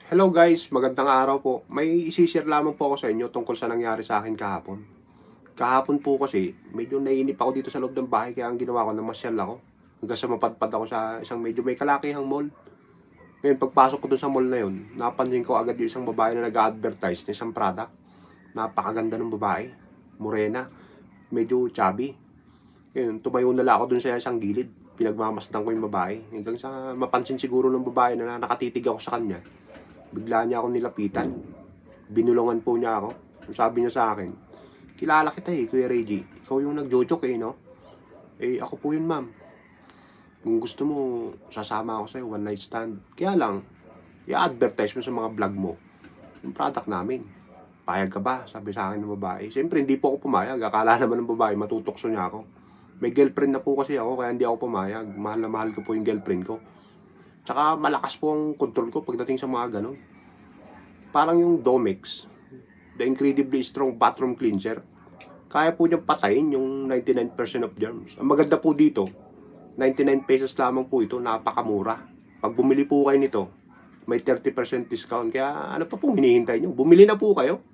Hello guys, magandang araw po. May isi-share lamang po ako sa inyo tungkol sa nangyari sa akin kahapon. Kahapon po kasi, medyo naiinip ako dito sa loob ng bahay kaya ang ginawa ko, namasyal ako. Hanggang sa mapadpad ako sa isang medyo may kalakihang mall. Ngayon, pagpasok ko dun sa mall na yun, napansin ko agad yung isang babae na nag-advertise ng isang product. Napakaganda ng babae. Morena. Medyo chubby. Ngayon, tumayo na lang ako dun sa isang gilid. Pinagmamasdan ko yung babae. Hanggang sa mapansin siguro ng babae na nakatitig ako sa kanya. Bigla niya ako nilapitan. Binulungan po niya ako. Sabi niya sa akin, kilala kita Kuya Reggie. Ikaw yung nagjo-joke no? Ako po yun, ma'am. Kung gusto mo, sasama ako sa'yo, one night stand. Kaya lang, i-advertise mo sa mga vlog mo yung product namin. Payag ka ba? Sabi sa akin ng babae. Siyempre, hindi po ako pumayag. Akala naman ng babae, matutokso niya ako. May girlfriend na po kasi ako, kaya hindi ako pumayag. Mahal na mahal ko po yung girlfriend ko. Tsaka malakas po ang control ko pagdating sa mga ganun. Parang yung Domex, the incredibly strong bathroom cleanser, kaya po niyang patayin yung 99% of germs. Ang maganda po dito, 99 pesos lamang po ito, napakamura. Pag bumili po kayo nito, may 30% discount. Kaya ano pa pong hinihintay nyo? Bumili na po kayo.